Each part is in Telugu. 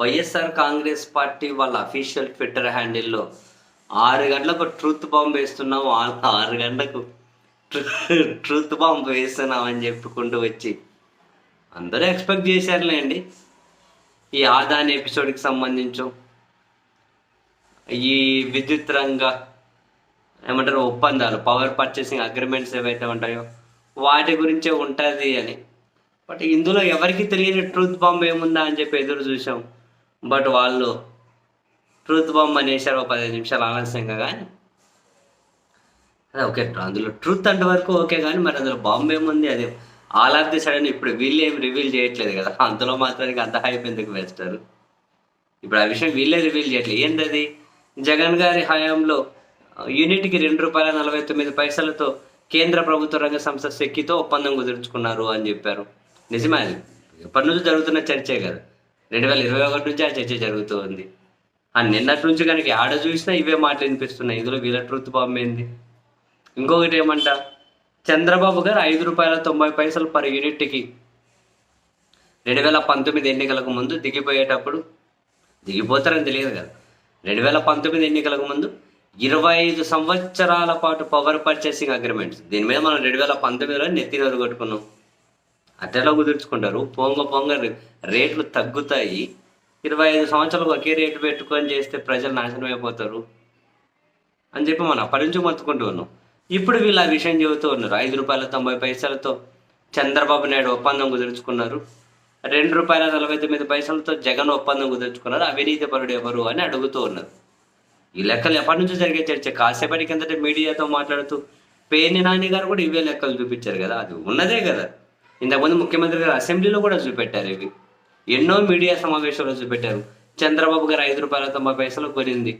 వైఎస్ఆర్ కాంగ్రెస్ పార్టీ వాళ్ళ అఫీషియల్ ట్విట్టర్ హ్యాండిల్‌లో 6 గంటలకు ట్రూత్ బాంబ్ వేస్తున్నాం. 6 గంటలకు ట్రూత్ బాంబ్ వేస్తున్నాం అని చెప్పుకుంటూ వచ్చి అందరూ ఎక్స్‌పెక్ట్ చేశారులేండి. ఈ ఆదాని ఎపిసోడ్‌కి సంబంధించో, ఈ విద్యుత్ రంగ ఏమంటారు ఒప్పందాలు, పవర్ పర్చేసింగ్ అగ్రీమెంట్స్ ఏవైతే ఉంటాయో వాటి గురించే ఉంటుంది అని. బట్ ఇందులో ఎవరికి తెలియని ట్రూత్ బాంబ్ ఏముందా అని చెప్పి ఎదురు చూసాం. బట్ వాళ్ళు ట్రూత్ బాంబ్ అనేసారు ఒక 15 నిమిషాలు ఆలస్యంగా. కానీ అదే ఓకే, అందులో ట్రూత్ అంటే వరకు ఓకే, కానీ మరి అందులో బాంబ్ ఏముంది? అది ఆల్ ఆఫ్ ది సడన్ ఇప్పుడు వీళ్ళు ఏం రివీల్ చేయట్లేదు కదా, అందులో మాత్రానికి అంత హైప్ ఎందుకు వేస్తారు? ఇప్పుడు ఆ విషయం వీళ్ళే రివీల్ చేయట్లేదు. ఏంటది? జగన్ గారి హయాంలో యూనిట్కి ₹2.49 కేంద్ర ప్రభుత్వ రంగ సంస్థ సెక్కితో ఒప్పందం కుదుర్చుకున్నారు అని చెప్పారు. నిజమే, అది ఎప్పటి నుంచి జరుగుతున్న చర్చే కదా. 2021 నుంచి ఆ చర్చ జరుగుతూ ఉంది. నిన్నటి నుంచి కనుక ఆడ చూసినా ఇవే మాటలు వినిపిస్తున్నాయి. ఇందులో వీళ్ళ ట్రూత్ బాంబ్ ఏంది? ఇంకొకటి ఏమంట, చంద్రబాబు గారు ₹5.90 పర్ యూనిట్కి 2019 ఎన్నికలకు ముందు దిగిపోతారని తెలియదు కదా, 2019 ఎన్నికలకు ముందు 25 సంవత్సరాల పాటు పవర్ పర్చేసింగ్ అగ్రిమెంట్స్, దీని మీద మనం 2019లో నెత్తినోరు కొట్టుకున్నాం. అట్టెలా కుదుర్చుకుంటారు? పొంగ రేట్లు తగ్గుతాయి. 25 సంవత్సరాలకు ఒకే రేటు పెట్టుకొని చేస్తే ప్రజలు నాశనం అయిపోతారు అని చెప్పి మనం అప్పటి నుంచి మొత్తుకుంటూ ఉన్నాం. ఇప్పుడు వీళ్ళు ఆ విషయం చెబుతూ ఉన్నారు. ₹5.90 చంద్రబాబు నాయుడు ఒప్పందం కుదుర్చుకున్నారు, ₹2.49 జగన్ ఒప్పందం కుదుర్చుకున్నారు, అవినీతి పరుడు ఎవరు అని అడుగుతూ ఉన్నారు. ఈ లెక్కలు ఎప్పటి నుంచో జరిగే చర్చ. కాసేపటి కిందట మీడియాతో మాట్లాడుతూ పేర్ని నాని గారు కూడా ఇవే లెక్కలు చూపించారు కదా, అది ఉన్నదే కదా. ఇంతకుముందు ముఖ్యమంత్రి గారు అసెంబ్లీలో కూడా చూపెట్టారు ఇవి, ఎన్నో మీడియా సమావేశాలు చూపెట్టారు. చంద్రబాబు గారు ₹5.90 కొనింది,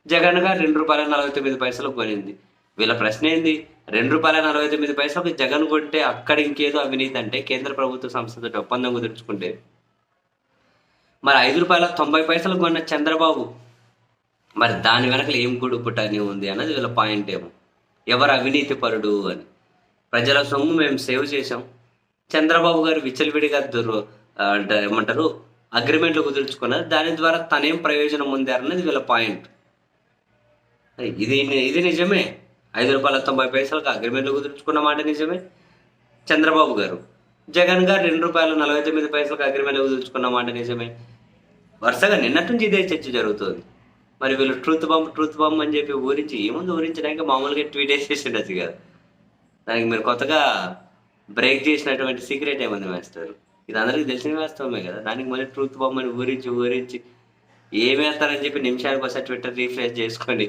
జగన్ గారు ₹2.49 కొనింది. వీళ్ళ ప్రశ్న ఏంది? ₹2.49 జగన్ కొంటే అక్కడ ఇంకేదో అవినీతి అంటే, కేంద్ర ప్రభుత్వ సంస్థతో ఒప్పందం కుదుర్చుకుంటే మరి ₹5.90 కొన్న చంద్రబాబు మరి దాని వెనకలు ఏం గుడుపుటని ఉంది అన్నది వీళ్ళ పాయింట్ ఏమో. ఎవరు అవినీతి పరుడు అని. ప్రజల సొమ్ము మేము సేవ్ చేసాం, చంద్రబాబు గారు విచ్చలవిడిగా ఏమంటారు అగ్రిమెంట్లు కుదుర్చుకున్నారు, దాని ద్వారా తనేం ప్రయోజనం పొందారన్నది వీళ్ళ పాయింట్. ఇది నిజమే. ₹5.90 అగ్రిమెంట్లు కుదుర్చుకున్న మాట నిజమే. చంద్రబాబు గారు, జగన్ గారు ₹2.49 అగ్రిమెంట్లు కుదుర్చుకున్న మాట నిజమే. వరుసగా నిన్నటి నుంచి ఇదే చర్చ జరుగుతుంది. మరి వీళ్ళు ట్రూత్ బాంబ్ అని చెప్పి ఊరించి, ఏముంది ఊరించడానికి, మామూలుగా ట్వీట్ వేసేసి ఉండొచ్చు కదా. దానికి మీరు కొత్తగా బ్రేక్ చేసినటువంటి సీక్రెట్ ఏమంది వేస్తారు? ఇది అందరికీ తెలిసిన వాస్తవమే కదా. దానికి మళ్ళీ ట్రూత్ బాంబ్ అని ఊరించి ఏమేస్తారని చెప్పి నిమిషానికి ఒకసారి ట్విట్టర్ రీఫ్రెష్ చేసుకొని